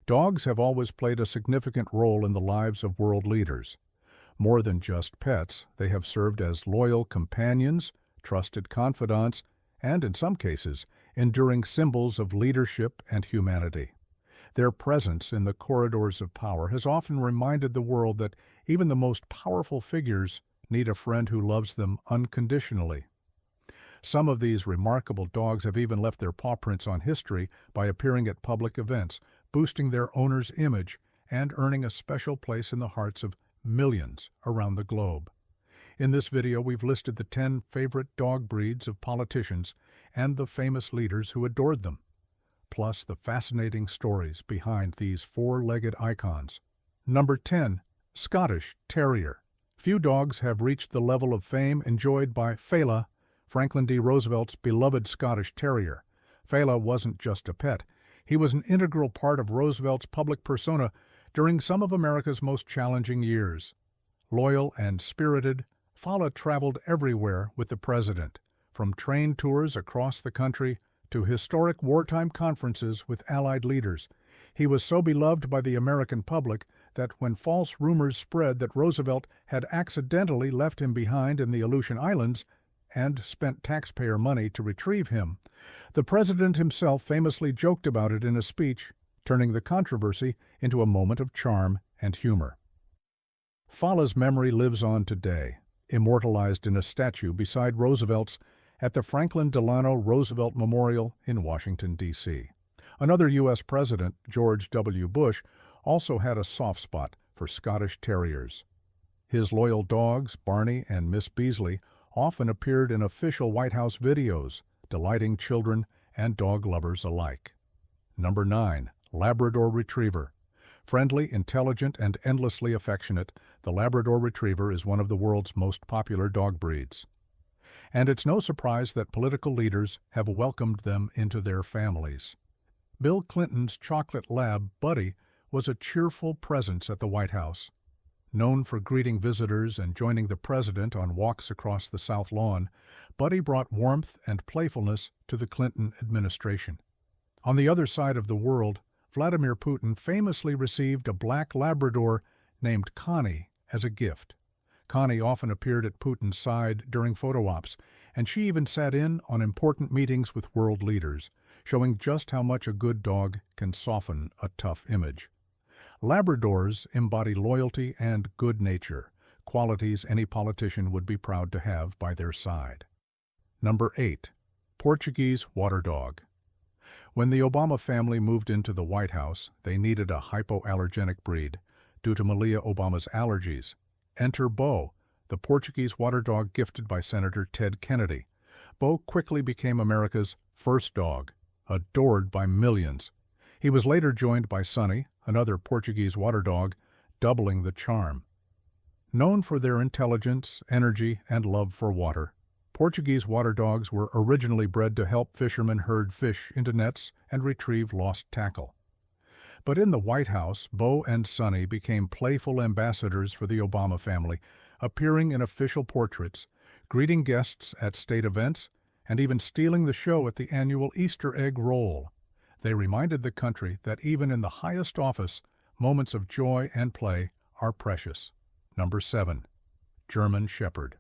Dogs have always played a significant role in the lives of world leaders. More than just pets, they have served as loyal companions, trusted confidants, and, in some cases, enduring symbols of leadership and humanity. Their presence in the corridors of power has often reminded the world that even the most powerful figures need a friend who loves them unconditionally. Some of these remarkable dogs have even left their paw prints on history by appearing at public events, boosting their owner's image and earning a special place in the hearts of millions around the globe. In this video, we've listed the 10 favorite dog breeds of politicians and the famous leaders who adored them, plus the fascinating stories behind these four-legged icons. Number 10. Scottish Terrier. Few dogs have reached the level of fame enjoyed by Fela, Franklin D. Roosevelt's beloved Scottish Terrier. Fela wasn't just a pet. He was an integral part of Roosevelt's public persona during some of America's most challenging years. Loyal and spirited, Fela traveled everywhere with the president, from train tours across the country to historic wartime conferences with Allied leaders. He was so beloved by the American public that when false rumors spread that Roosevelt had accidentally left him behind in the Aleutian Islands and spent taxpayer money to retrieve him, the president himself famously joked about it in a speech, turning the controversy into a moment of charm and humor. Fela's memory lives on today, immortalized in a statue beside Roosevelt's at the Franklin Delano Roosevelt Memorial in Washington, D.C. Another U.S. President, George W. Bush, also had a soft spot for Scottish Terriers. His loyal dogs, Barney and Miss Beasley, often appeared in official White House videos, delighting children and dog lovers alike. Number 9. Labrador Retriever. Friendly, intelligent, and endlessly affectionate, the Labrador Retriever is one of the world's most popular dog breeds. And it's no surprise that political leaders have welcomed them into their families. Bill Clinton's chocolate lab, Buddy, was a cheerful presence at the White House. Known for greeting visitors and joining the president on walks across the South Lawn, Buddy brought warmth and playfulness to the Clinton administration. On the other side of the world, Vladimir Putin famously received a black Labrador named Connie as a gift. Connie often appeared at Putin's side during photo ops, and she even sat in on important meetings with world leaders, showing just how much a good dog can soften a tough image. Labradors embody loyalty and good nature, qualities any politician would be proud to have by their side. Number 8. Portuguese Water Dog. When the Obama family moved into the White House, they needed a hypoallergenic breed due to Malia Obama's allergies. Enter Bo, the Portuguese water dog gifted by Senator Ted Kennedy. Bo quickly became America's first dog, adored by millions. He was later joined by Sonny, another Portuguese water dog, doubling the charm. Known for their intelligence, energy, and love for water, Portuguese water dogs were originally bred to help fishermen herd fish into nets and retrieve lost tackle. But in the White House, Bo and Sonny became playful ambassadors for the Obama family, appearing in official portraits, greeting guests at state events, and even stealing the show at the annual Easter egg roll. They reminded the country that even in the highest office, moments of joy and play are precious. Number 7. German Shepherd.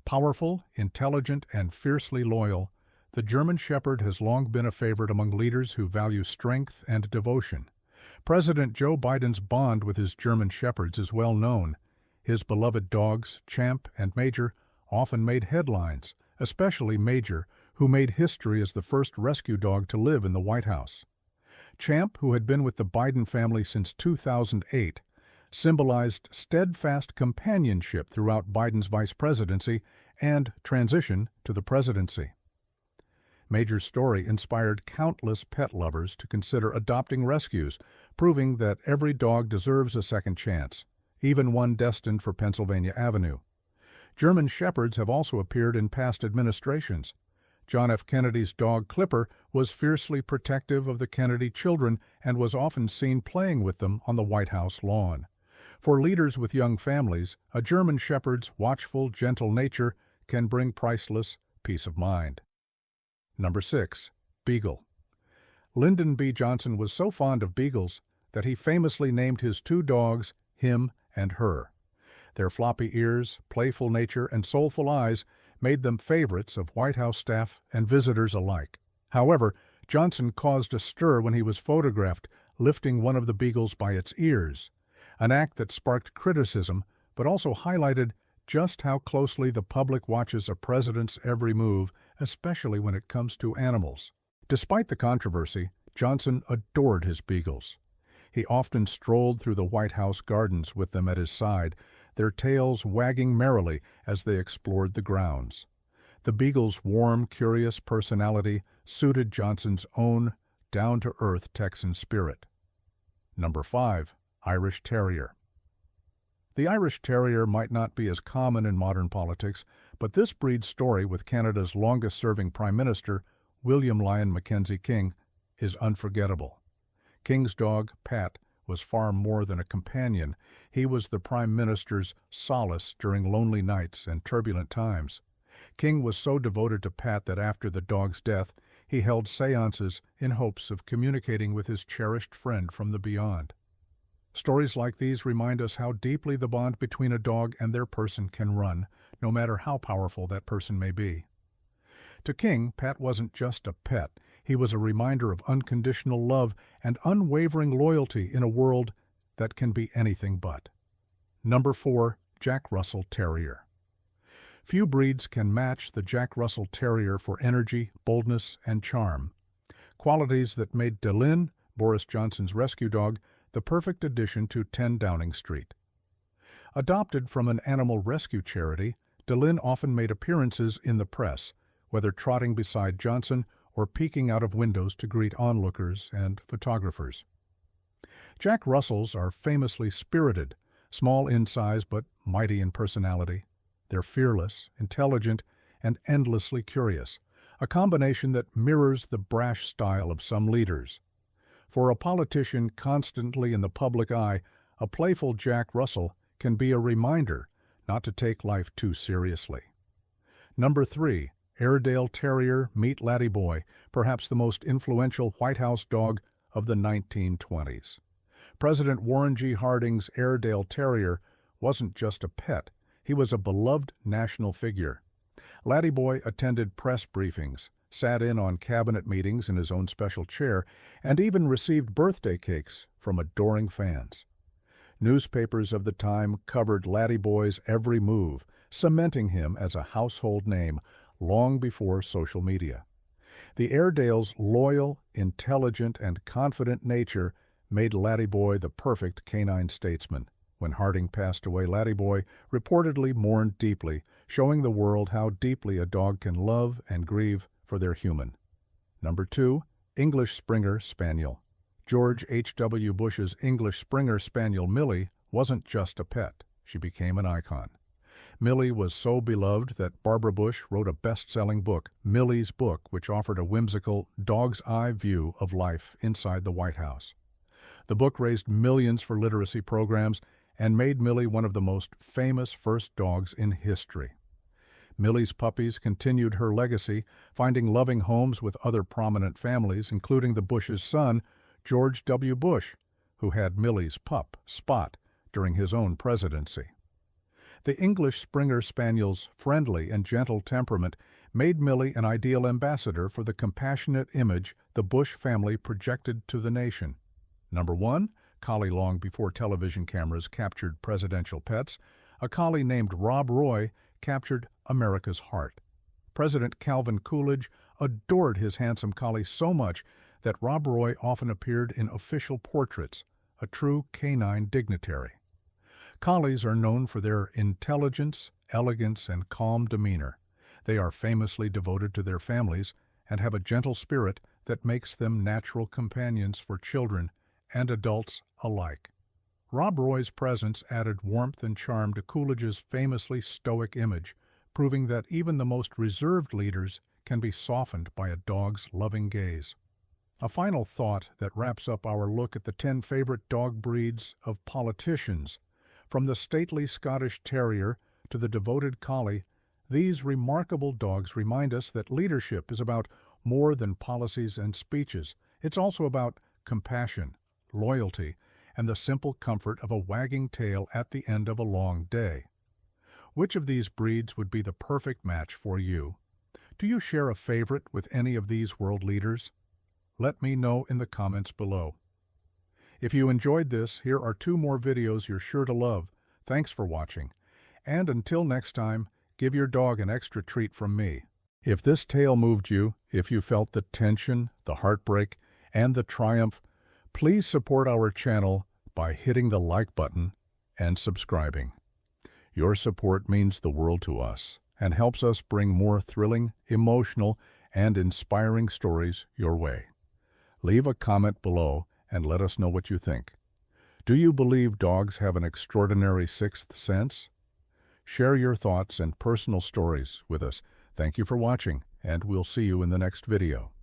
Powerful, intelligent, and fiercely loyal, the German Shepherd has long been a favorite among leaders who value strength and devotion. President Joe Biden's bond with his German Shepherds is well known. His beloved dogs, Champ and Major, often made headlines, especially Major, who made history as the first rescue dog to live in the White House. Champ, who had been with the Biden family since 2008, symbolized steadfast companionship throughout Biden's vice presidency and transition to the presidency. Major's story inspired countless pet lovers to consider adopting rescues, proving that every dog deserves a second chance, even one destined for Pennsylvania Avenue. German Shepherds have also appeared in past administrations. John F. Kennedy's dog Clipper was fiercely protective of the Kennedy children and was often seen playing with them on the White House lawn. For leaders with young families, a German Shepherd's watchful, gentle nature can bring priceless peace of mind. Number 6. Beagle. Lyndon B. Johnson was so fond of beagles that he famously named his two dogs him and her. Their floppy ears, playful nature, and soulful eyes made them favorites of White House staff and visitors alike. However, Johnson caused a stir when he was photographed lifting one of the beagles by its ears, an act that sparked criticism but also highlighted just how closely the public watches a president's every move, especially when it comes to animals. Despite the controversy, Johnson adored his beagles. He often strolled through the White House gardens with them at his side, their tails wagging merrily as they explored the grounds. The beagle's warm, curious personality suited Johnson's own down-to-earth Texan spirit. Number 5. Irish Terrier. The Irish Terrier might not be as common in modern politics, but this breed's story with Canada's longest-serving Prime Minister, William Lyon Mackenzie King, is unforgettable. King's dog, Pat, was far more than a companion. He was the Prime Minister's solace during lonely nights and turbulent times. King was so devoted to Pat that after the dog's death, he held seances in hopes of communicating with his cherished friend from the beyond. Stories like these remind us how deeply the bond between a dog and their person can run, no matter how powerful that person may be. To King, Pat wasn't just a pet. He was a reminder of unconditional love and unwavering loyalty in a world that can be anything but. Number 4. Jack Russell Terrier. Few breeds can match the Jack Russell Terrier for energy, boldness, and charm, qualities that made Delin, Boris Johnson's rescue dog, the perfect addition to 10 Downing Street. Adopted from an animal rescue charity, Delin often made appearances in the press, whether trotting beside Johnson or peeking out of windows to greet onlookers and photographers. Jack Russells are famously spirited, small in size but mighty in personality. They're fearless, intelligent, and endlessly curious, a combination that mirrors the brash style of some leaders. For a politician constantly in the public eye, a playful Jack Russell can be a reminder not to take life too seriously. Number 3. Airedale Terrier Meet Laddie-Boy, perhaps the most influential White House dog of the 1920s. President Warren G. Harding's Airedale Terrier wasn't just a pet, he was a beloved national figure. Laddie-Boy attended press briefings, sat in on cabinet meetings in his own special chair, and even received birthday cakes from adoring fans. Newspapers of the time covered Laddie-Boy's every move, cementing him as a household name long before social media. The Airedale's loyal, intelligent, and confident nature made Laddie-Boy the perfect canine statesman. When Harding passed away, Laddie-Boy reportedly mourned deeply, showing the world how deeply a dog can love and grieve for their human. Number 2. English Springer Spaniel. George H.W. Bush's English Springer Spaniel Millie wasn't just a pet. She became an icon. Millie was so beloved that Barbara Bush wrote a best-selling book, Millie's Book, which offered a whimsical, dog's-eye view of life inside the White House. The book raised millions for literacy programs and made Millie one of the most famous first dogs in history. Millie's puppies continued her legacy, finding loving homes with other prominent families, including the Bush's son, George W. Bush, who had Millie's pup, Spot, during his own presidency. The English Springer Spaniel's friendly and gentle temperament made Millie an ideal ambassador for the compassionate image the Bush family projected to the nation. Number 1, collie long before television cameras captured presidential pets, a collie named Rob Roy captured America's heart. President Calvin Coolidge adored his handsome collie so much that Rob Roy often appeared in official portraits, a true canine dignitary. Collies are known for their intelligence, elegance, and calm demeanor. They are famously devoted to their families and have a gentle spirit that makes them natural companions for children and adults alike. Rob Roy's presence added warmth and charm to Coolidge's famously stoic image, proving that even the most reserved leaders can be softened by a dog's loving gaze. A final thought that wraps up our look at the 10 favorite dog breeds of politicians. From the stately Scottish Terrier to the devoted Collie, these remarkable dogs remind us that leadership is about more than policies and speeches. It's also about compassion, loyalty, and the simple comfort of a wagging tail at the end of a long day. Which of these breeds would be the perfect match for you? Do you share a favorite with any of these world leaders? Let me know in the comments below. If you enjoyed this, here are 2 more videos you're sure to love. Thanks for watching. And until next time, give your dog an extra treat from me. If this tale moved you, if you felt the tension, the heartbreak, and the triumph, please support our channel by hitting the like button and subscribing. Your support means the world to us and helps us bring more thrilling, emotional, and inspiring stories your way. Leave a comment below and let us know what you think. Do you believe dogs have an extraordinary sixth sense? Share your thoughts and personal stories with us. Thank you for watching, and we'll see you in the next video.